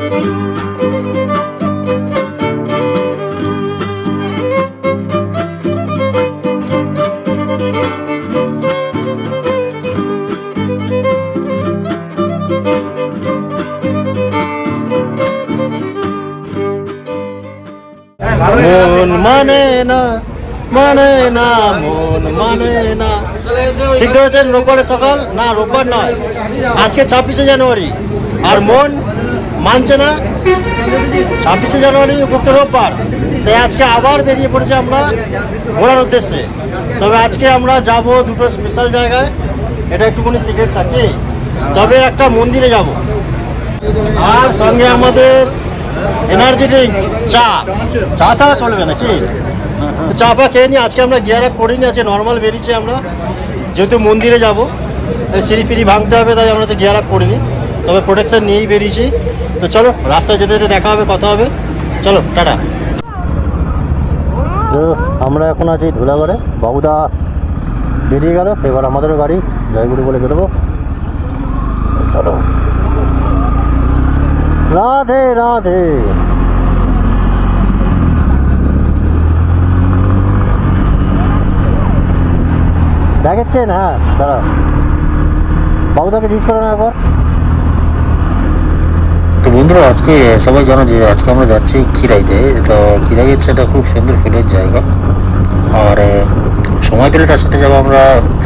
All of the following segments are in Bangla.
মন মানে না মানে না মন মানে না। ঠিক ধরেছেন, রোববারে সকাল না, রোববার নয়, আজকে 26শে জানুয়ারি, আর মন মানছে না। 26শে জানুয়ারি উপযুক্ত রোববার, তাই আজকে আবার বেরিয়ে পড়েছে আমরা ঘোরার উদ্দেশ্যে। তবে আজকে আমরা যাব দুটো স্পেশাল জায়গায়, এটা একটুখানি সিক্রেট থাকে। তবে একটা মন্দিরে যাব, আর সঙ্গে আমাদের এনার্জি ড্রিঙ্ক, চা ছাড়া চলবে নাকি? চা পা খেয়ে নিই। আজকে আমরা গিয়ার আপ করিনি, আজকে নর্মাল বেরিয়েছি আমরা, যেহেতু মন্দিরে যাব, সিঁড়ি ফিরি ভাঙতে হবে, তাই আমরা গিয়ার আপ করিনি, তবে প্রোটেকশন নিয়েই বেরিয়েছি। তো চলো, রাস্তায় যেতে যেতে দেখা হবে, কথা হবে, চলো টাটা। তো আমরা এখন আছি ধুলাগড়ে, বাবুদা বেরিয়ে গেল, এবার আমাদেরও গাড়ি জয়গুড়ি বলে বেরোবো। চলো, রাধে রাধে। দেখাচ্ছেন? হ্যাঁ দাঁড়া, বাবুদাকে রিচ করে না একবার। তো বন্ধুরা, আজকে সবাই জানো যে আজকে আমরা যাচ্ছি খিরাইতে। তো খিরাই হচ্ছে একটা খুব সুন্দর ফুলের জায়গা, আর সময় পেলে তার সাথে যাবো আমরা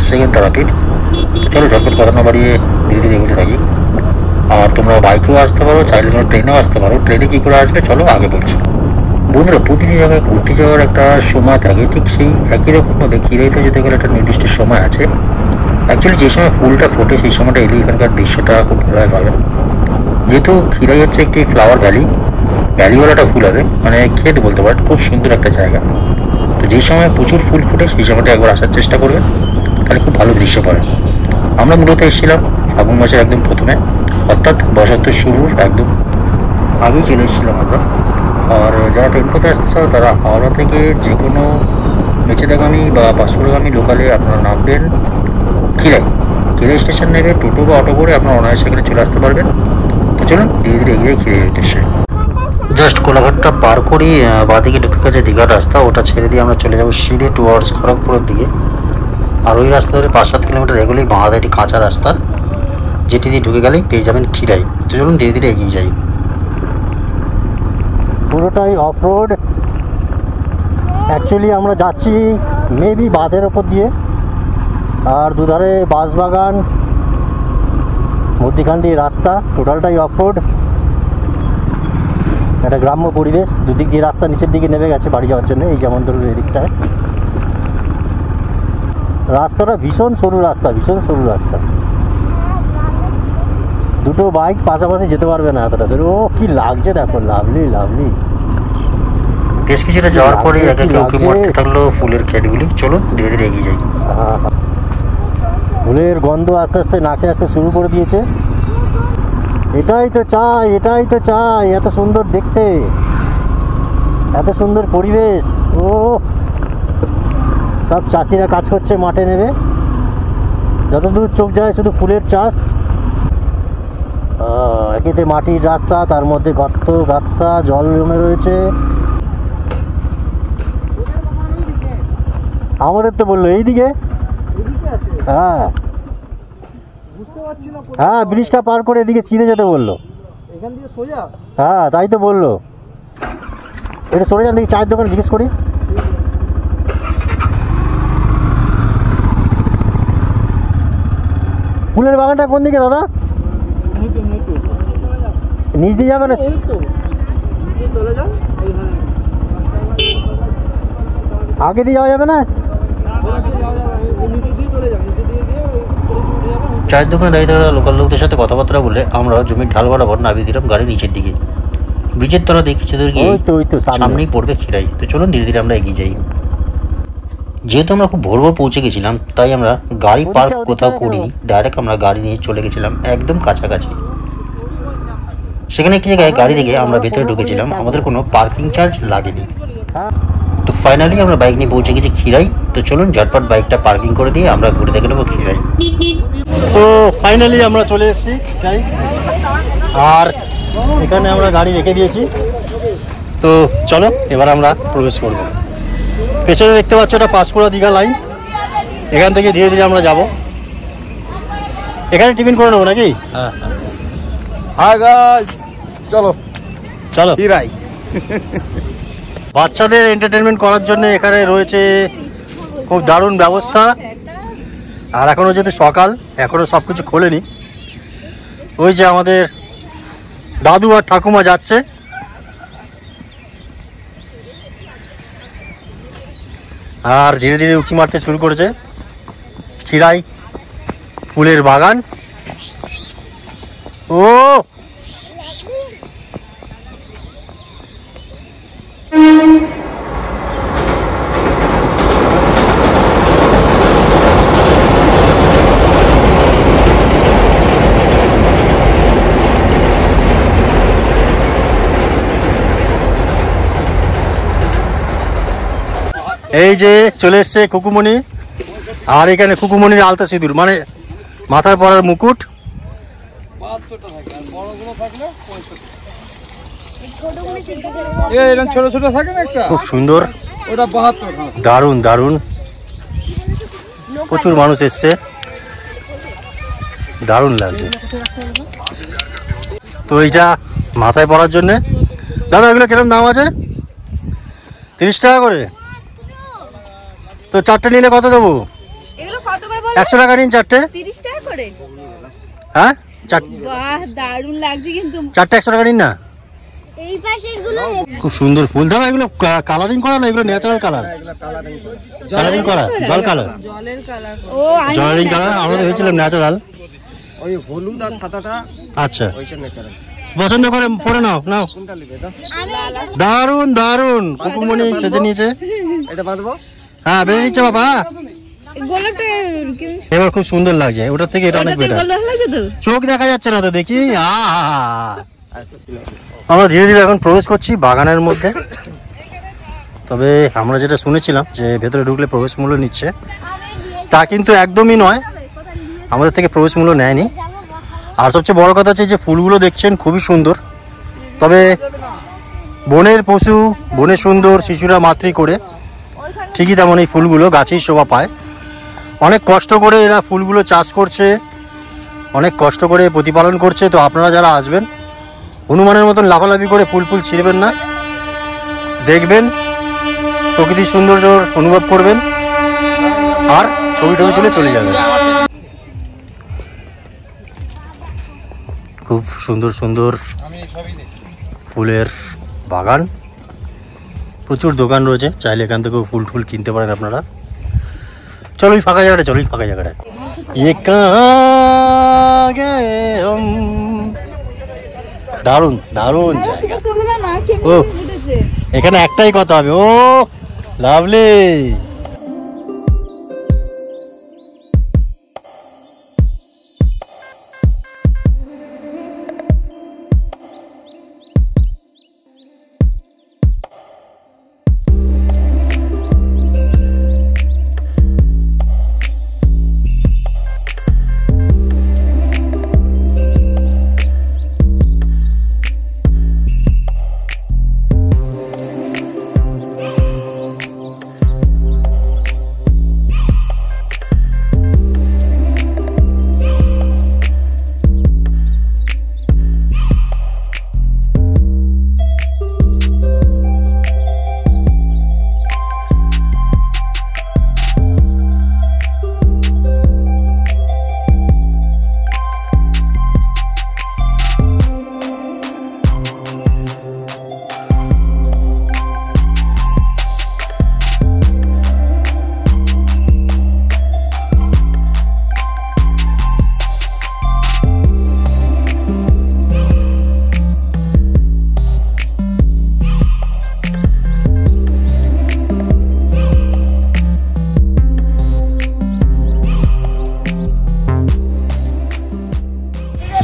সেকেন্ড তারাপীঠ। চলো ঝটপট কথা না বাড়িয়ে ধীরে ধীরে এগোতে থাকি। আর তোমরা বাইকেও আসতে পারো, চাইলে তোমরা ট্রেনেও আসতে পারো। ট্রেনে কী করে আসবে চলো আগে বলছি। বন্ধুরা, প্রতিটি জায়গায় ঘুরতে যাওয়ার একটা সময় থাকে, ঠিক সেই একই রকমভাবে খিরাইতে যেতে গেলে একটা নির্দিষ্ট সময় আছে। অ্যাকচুয়ালি যে সময় ফুলটা ফোটে সেই সময়টা এলে এখানকার দৃশ্যটা খুব ভালোভাবে পাবেন। যেহেতু খিরাই হচ্ছে একটি ফ্লাওয়ার ভ্যালিওয়ালাটা ফুল হবে, মানে ক্ষেত বলতে পারেন, খুব সুন্দর একটা জায়গা। তো যেই সময় প্রচুর ফুল ফোটে সেই সময়টা একবার আসার চেষ্টা করবেন, তাহলে খুব ভালো দৃশ্য পাবেন। আমরা মূলত এসেছিলাম ফাগুন মাসের একদম প্রথমে, অর্থাৎ বসন্ত শুরুর একদম আগেই চলে এসেছিলাম আমরা। আর যারা টেম্পোতে আসতে চাও তারা হাওড়া থেকে যে কোনো মেচেদাগামী বা পাঁশকুড়াগামী লোকালে আপনারা নামবেন খিরাই স্টেশন নেবে, টোটো বা অটো করে আপনারা অনায়াসে সেখানে চলে আসতে পারবেন। তো চলুন ধীরে ধীরে এগিয়ে খিরাইয়ের উদ্দেশ্যে। জাস্ট কোলাঘাটটা পার করি, বাঁদিকে ঢুকে গেছে দীঘার রাস্তা, ওটা ছেড়ে দিয়ে আমরা চলে যাবো সিধে টুয়ার্ডস খড়গপুরের দিকে। আর ওই রাস্তা ধরে 5-7 কিলোমিটার এগোলেই বাঁ হাতে একটি কাঁচা রাস্তা, যেটি দিয়ে ঢুকে গেলেই পেয়ে যাবেন খিরাই। তো চলুন ধীরে ধীরে এগিয়ে যাই। পুরোটাই অফ রোড। অ্যাকচুয়ালি আমরা যাচ্ছি মেবি বাঁধের ওপর দিয়ে, আর দুধারে বাঁশবাগান, মধ্যিখান দিয়ে রাস্তা, টোটালটাই অফ রোড। একটা গ্রাম্য পরিবেশ, দুদিক দিয়ে রাস্তা নিচের দিকে নেমে গেছে বাড়ি যাওয়ার জন্য। এই যেমন ধরুন এদিকটায় রাস্তাটা ভীষণ সরু রাস্তা, ভীষণ সরু রাস্তা, দুটো বাইক পাশাপাশি যেতে পারবে না এতটা সরু। ও কি লাগছে দেখো, লাভলি লাভলি। বেশ কিছুটা যাওয়ার পরে একে একে উঁকি মারতে থাকলো ফুলের ক্ষেতগুলি। চলো ধীরে ধীরে এগিয়ে যাই। ফুলের গন্ধ আস্তে আস্তে নাকে আসতে শুরু করে দিয়েছে। এটাই তো চাই, এটাই তো চাই, এত সুন্দর দেখতে, এত সুন্দর পরিবেশ। ও সব চাষিরা কাজ করছে, মাঠে নেবে, যতদূর চোখ যায় শুধু ফুলের চাষ। একেতে মাটির রাস্তা, তার মধ্যে গর্ত গাত্তা, জল জমে রয়েছে। আমাদের তো বললো এইদিকে, হ্যাঁ হ্যাঁ, ব্রিজটা পার করে এদিকে চিনে যেতে বললো। হ্যাঁ তাই তো বললো, এটা সরে যান, দেখি চায়ের দোকান জিজ্ঞেস করি। ফুলের বাগানটা কোন দিকে দাদা? নিচ দিয়ে যাবে না? আগে দিয়ে যাওয়া যাবে না? চায়ের দোকানে দাঁড়িয়ে থাকা লোকাল লোকদের সাথে কথাবার্তা বলে আমরা জমির ঢাল বরাবর নামিয়ে দিলাম গাড়ি নিচের দিকে। ব্রিজের তলা দিয়ে কিছু দূর গিয়ে সামনেই পড়বে খিরাই। তো চলুন ধীরে ধীরে আমরা এগিয়ে যাই। যেহেতু আমরা খুব ভোর ভোর পৌঁছে গেছিলাম, তাই আমরা গাড়ি পার্ক কোথাও করিনি, ডাইরেক্ট আমরা গাড়ি নিয়ে চলে গেছিলাম একদম কাছাকাছি। সেখানে একটি জায়গায় গাড়ি রেখে আমরা ভেতরে ঢুকেছিলাম, আমাদের কোনো পার্কিং চার্জ লাগেনি। তো ফাইনালি আমরা বাইক নিয়ে পৌঁছে গেছি খিরাই। তো চলুন ঝটপট বাইকটা পার্কিং করে দিয়ে আমরা ঘুরে দেখে নেবো খিরাই। তো ফাইনালি আমরা চলে এসেছি খিরাই, আর এখানে আমরা গাড়ি রেখে দিয়েছি, তো চলো এবার আমরা প্রবেশ করব। পেছনে দেখতে পাচ্ছ এটা পাঁশকুড়া দীঘা লাইন, এখান থেকে ধীরে ধীরে আমরা যাব। এখানে টিফিন করে নেবো নাকি? হ্যাঁ গাইস, চলো চলো। হিরাই বাচ্চাদের এন্টারটেনমেন্ট করার জন্য এখানে রয়েছে খুব দারুণ ব্যবস্থা। আর এখনও যেহেতু সকাল, এখনও সব কিছু খোলেনি। ওই যে আমাদের দাদু আর ঠাকুমা যাচ্ছে। আর ধীরে ধীরে উঁকি মারতে শুরু করেছে। খিরাই ফুলের বাগান। ও এই যে চলে এসছে কুকুমণি। আর এখানে কুকুমণির আলতা সিঁদুর, মানে মাথায় পরার মুকুট। ছোট ছোট থাকে না একটা, খুব সুন্দর, ওটা 72। দারুণ দারুণ। প্রচুর মানুষ এসছে, দারুণ লাগছে। তো এইটা মাথায় পরার জন্য। দাদা এগুলো কিরকম দাম আছে? 30 টাকা করে। তো চারটে নিলে কত দেবো? 100 টাকা নিন চারটে। 30 টাকা করে? হ্যাঁ, বাহ, দারুণ লাগছে কিন্তু। চারটে 100 টাকা নিন না। এই পাশের গুলো খুব সুন্দর ফুল। দাদা এগুলো কালারিং করা না, এগুলো ন্যাচারাল কালার? কালারিং করা, জল কালার, জলের কালার। ও জলের কালার। আমরা ভেবেছিলাম ন্যাচারাল। ওই হলুদ আর সাদাটা আচ্ছা, ওইটা ন্যাচারাল। পছন্দ করে পরে নাও। নাও, কোনটা নেবে? দারুণ দারুণ। কুকুমণি সেজে নিয়েছে। এটা বাঁধবো? হ্যাঁ, বেঁধে নিচ্ছে বাবা। গোলাপটা এবার খুব সুন্দর লাগছে, ওটার থেকে এটা অনেক বেটার। গোলাপ লাগছে তো? চোখ দেখা যাচ্ছে না তো, দেখি। আমরা ধীরে ধীরে এখন প্রবেশ করছি বাগানের মধ্যে। তবে আমরা যেটা শুনেছিলাম যে ভেতরে ঢুকলে প্রবেশ মূল্য নিচ্ছে, তা কিন্তু একদমই নয়। আমাদের থেকে প্রবেশ মূল্য নেয়নি। আর সবচেয়ে বড় কথা হচ্ছে যে ফুলগুলো দেখছেন খুবই সুন্দর। তবে বনের পশু, বনে সুন্দর, শিশুরা মাতৃ করে, ঠিকই তেমন এই ফুলগুলো গাছেই শোভা পায়। অনেক কষ্ট করে এরা ফুলগুলো চাষ করছে, অনেক কষ্ট করে প্রতিপালন করছে। তো আপনারা যারা আসবেন, হনুমানের মতন লাফালাফি করে ফুল ফুল ছিঁড়বেন না, দেখবেন, প্রকৃতির সৌন্দর্য অনুভব করবেন, আর ছবি টবি তুলে চলে যাবেন। খুব সুন্দর সুন্দর ফুলের বাগান, প্রচুর দোকান রয়েছে, চাইলে এখান থেকেও ফুল ফুল কিনতে পারেন আপনারা। চলো এই ফাঁকা জায়গাটা, চলো এই ফাঁকা জায়গাটায়। দারুণ দারুণ জায়গা। ও, এখানে একটাই কথা হবে, ও লাভলি।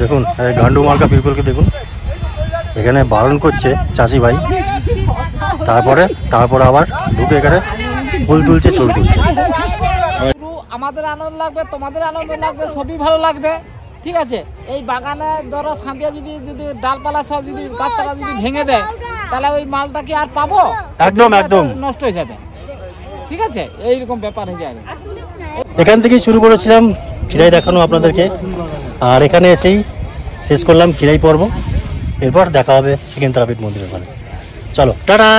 দেখুন গান্ডু মার্কা পিপলকে দেখুন, এখানে বারণ করছে চাষি ভাই, তারপরে আবার ঢুকে এখানে ফুল তুলছে, ছবি তুলছে। আমাদের আনন্দ লাগবে, তোমাদের আনন্দ লাগবে, সবই ভালো লাগবে। ঠিক আছে, এই বাগানে ধরো সাঁতিয়া যদি যদি ডালপালা সব যদি গাছপালা যদি ভেঙে দেয়, তাহলে ওই মালটা কি আর পাবো? একদম একদম নষ্ট হয়ে যাবে। ঠিক আছে, এইরকম ব্যাপার হয়ে যাবে। এখান থেকেই শুরু করেছিলাম খিরাই দেখানো আপনাদেরকে, আর এখানে এসেই শেষ করলাম খিরাই পর্ব। এরপর দেখা হবে সেকেন্ড তারাপীঠ মন্দিরের ওখানে। চলো টাটা।